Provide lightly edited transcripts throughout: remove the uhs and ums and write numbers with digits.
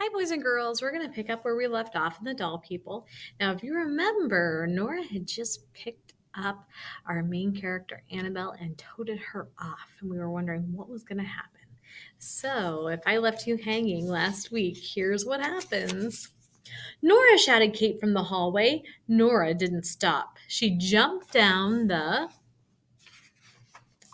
Hi, boys and girls. We're going to pick up where we left off in the Doll People. Now, if you remember, Nora had just picked up our main character, Annabelle, and toted her off, and we were wondering what was going to happen. So, if I left you hanging last week, here's what happens. Nora, shouted Kate from the hallway. Nora didn't stop. She jumped down the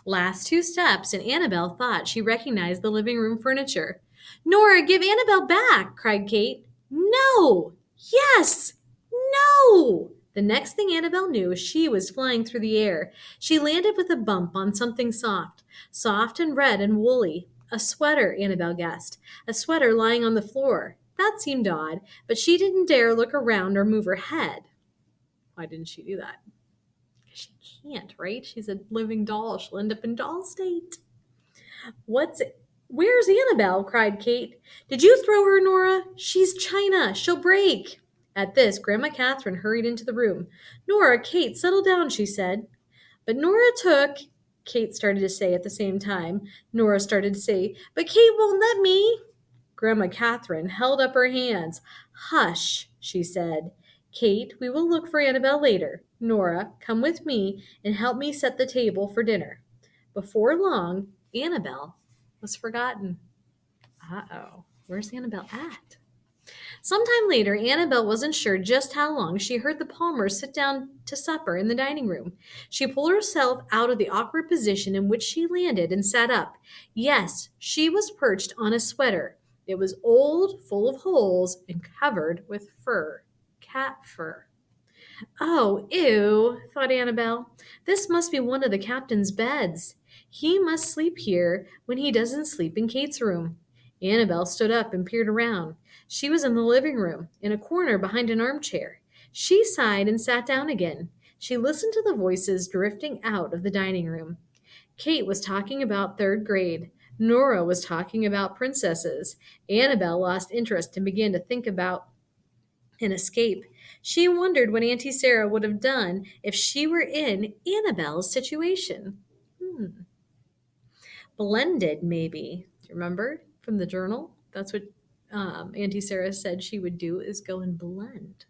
last two steps, and Annabelle thought she recognized the living room furniture. Nora, give Annabelle back, cried Kate. No! Yes! No! The next thing Annabelle knew, she was flying through the air. She landed with a bump on something soft, soft and red and woolly. A sweater, Annabelle guessed. A sweater lying on the floor. That seemed odd, but she didn't dare look around or move her head. Why didn't she do that? She can't, right? She's a living doll. She'll end up in doll state. Where's Annabelle? Cried Kate. Did you throw her, Nora? She's china. She'll break. At this, Grandma Catherine hurried into the room. Nora, Kate, settle down, she said. But Kate started to say at the same time. Nora started to say, but Kate won't let me. Grandma Catherine held up her hands. Hush, she said. Kate, we will look for Annabelle later. Nora, come with me and help me set the table for dinner. Before long, Annabelle was forgotten. Uh-oh, where's Annabelle at? Sometime later, Annabelle wasn't sure just how long she heard the Palmers sit down to supper in the dining room. She pulled herself out of the awkward position in which she landed and sat up. Yes, she was perched on a sweater. It was old, full of holes, and covered with fur. Cat fur. Oh, ew, thought Annabelle. This must be one of the captain's beds. He must sleep here when he doesn't sleep in Kate's room. Annabelle stood up and peered around. She was in the living room, in a corner behind an armchair. She sighed and sat down again. She listened to the voices drifting out of the dining room. Kate was talking about third grade. Nora was talking about princesses. Annabelle lost interest and began to think about an escape. She wondered what Auntie Sarah would have done if she were in Annabelle's situation. Blended, maybe. Do you remember from the journal? That's what Auntie Sarah said she would do, is go and blend.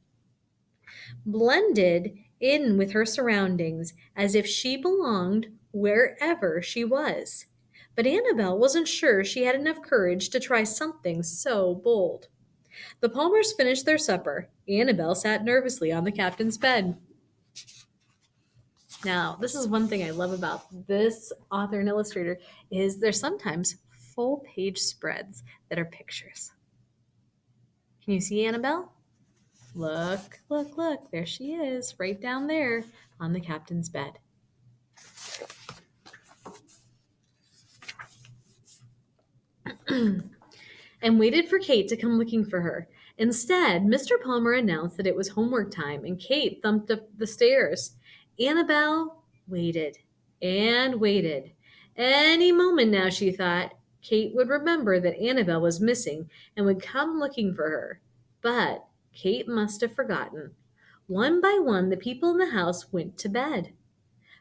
Blended in with her surroundings as if she belonged wherever she was. But Annabelle wasn't sure she had enough courage to try something so bold. The Palmers finished their supper. Annabelle sat nervously on the captain's bed. Now, this is one thing I love about this author and illustrator is there's sometimes full page spreads that are pictures. Can you see Annabelle? Look, look, look. There she is, right down there on the captain's bed. And waited for Kate to come looking for her. Instead, Mr. Palmer announced that it was homework time, and Kate thumped up the stairs. Annabelle waited and waited. Any moment now, she thought, Kate would remember that Annabelle was missing and would come looking for her. But Kate must have forgotten. One by one, the people in the house went to bed.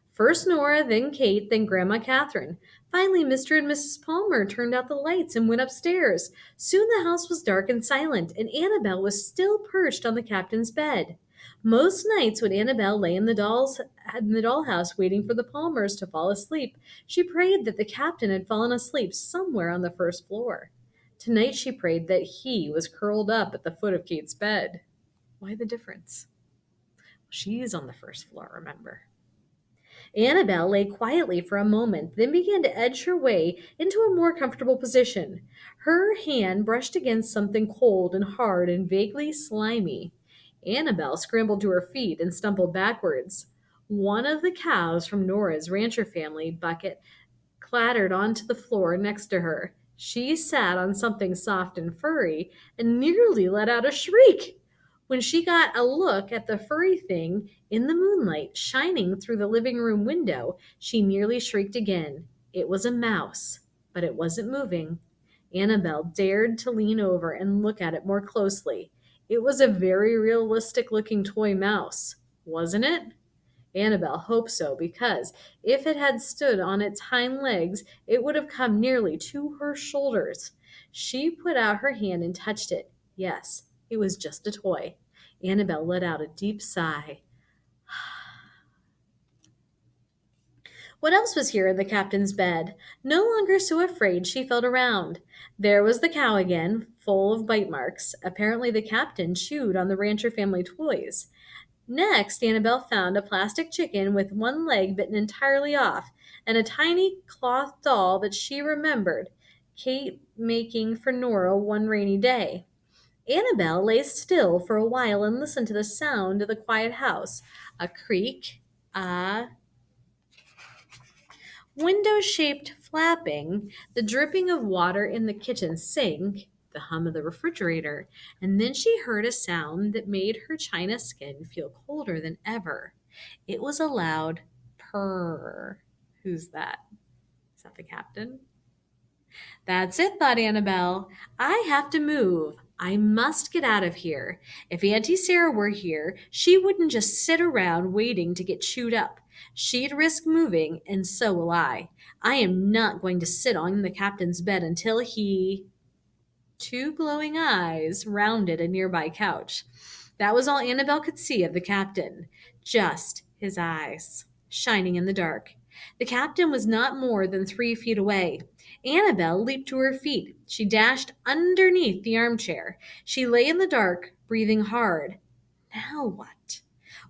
First Nora, then Kate, then Grandma Catherine. Finally, Mr. and Mrs. Palmer turned out the lights and went upstairs. Soon the house was dark and silent, and Annabelle was still perched on the captain's bed. Most nights when Annabelle lay in the dollhouse waiting for the Palmers to fall asleep, she prayed that the captain had fallen asleep somewhere on the first floor. Tonight she prayed that he was curled up at the foot of Kate's bed. Why the difference? She's on the first floor, remember. Annabelle lay quietly for a moment, then began to edge her way into a more comfortable position. Her hand brushed against something cold and hard and vaguely slimy. Annabelle scrambled to her feet and stumbled backwards. One of the cows from Nora's rancher family bucket clattered onto the floor next to her. She sat on something soft and furry and nearly let out a shriek. When she got a look at the furry thing in the moonlight shining through the living room window, she nearly shrieked again. It was a mouse, but it wasn't moving. Annabelle dared to lean over and look at it more closely. It was a very realistic-looking toy mouse, wasn't it? Annabelle hoped so, because if it had stood on its hind legs, it would have come nearly to her shoulders. She put out her hand and touched it. Yes, it was just a toy. Annabelle let out a deep sigh. What else was here in the captain's bed? No longer so afraid, she felt around. There was the cow again, full of bite marks. Apparently, the captain chewed on the rancher family toys. Next, Annabelle found a plastic chicken with one leg bitten entirely off, and a tiny cloth doll that she remembered Kate making for Nora one rainy day. Annabelle lay still for a while and listened to the sound of the quiet house, a creak, a window-shaped flapping, the dripping of water in the kitchen sink, the hum of the refrigerator, and then she heard a sound that made her china skin feel colder than ever. It was a loud purr. Who's that? Is that the captain? That's it, thought Annabelle. I have to move. I must get out of here. If Auntie Sarah were here, she wouldn't just sit around waiting to get chewed up. She'd risk moving, and so will I. I am not going to sit on the captain's bed until he. Two glowing eyes rounded a nearby couch. That was all Annabelle could see of the captain. Just his eyes, shining in the dark. The captain was not more than 3 feet away. Annabelle leaped to her feet. She dashed underneath the armchair. She lay in the dark, breathing hard. Now what?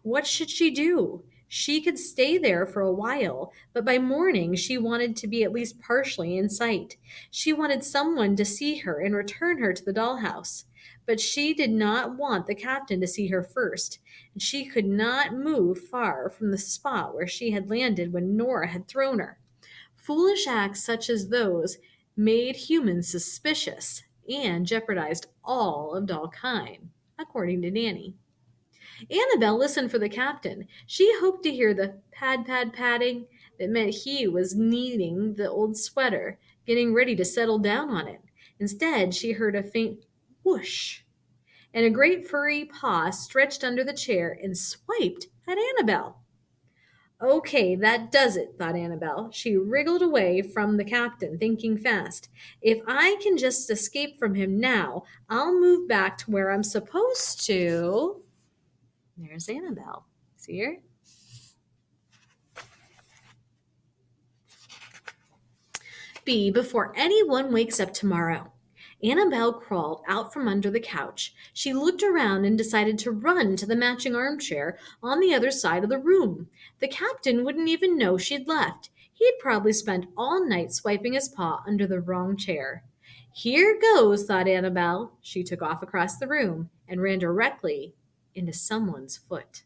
What should she do? She could stay there for a while, but by morning she wanted to be at least partially in sight. She wanted someone to see her and return her to the dollhouse. But she did not want the captain to see her first, and she could not move far from the spot where she had landed when Nora had thrown her. Foolish acts such as those made humans suspicious and jeopardized all of dollkind, according to Nanny. Annabelle listened for the captain. She hoped to hear the pad pad padding that meant he was kneading the old sweater, getting ready to settle down on it. Instead, she heard a faint whoosh, and a great furry paw stretched under the chair and swiped at Annabelle. Okay, that does it, thought Annabelle. She wriggled away from the captain, thinking fast. If I can just escape from him now, I'll move back to where I'm supposed to. There's Annabelle. See her? Be before anyone wakes up tomorrow. Annabelle crawled out from under the couch. She looked around and decided to run to the matching armchair on the other side of the room. The captain wouldn't even know she'd left. He'd probably spent all night swiping his paw under the wrong chair. Here goes, thought Annabelle. She took off across the room and ran directly into someone's foot.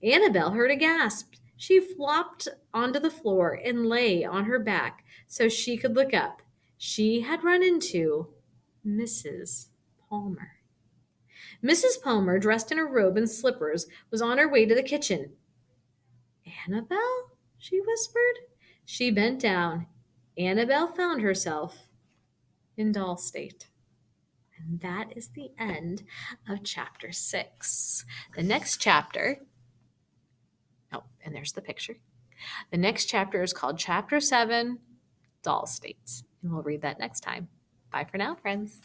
Annabelle heard a gasp. She flopped onto the floor and lay on her back so she could look up. She had run into Mrs. Palmer. Mrs. Palmer, dressed in a robe and slippers, was on her way to the kitchen. Annabelle? She whispered. She bent down. Annabelle found herself in doll state. And that is the end of chapter 6. The next chapter. Oh, and there's the picture. The next chapter is called Chapter 7, Doll States. And we'll read that next time. Bye for now, friends.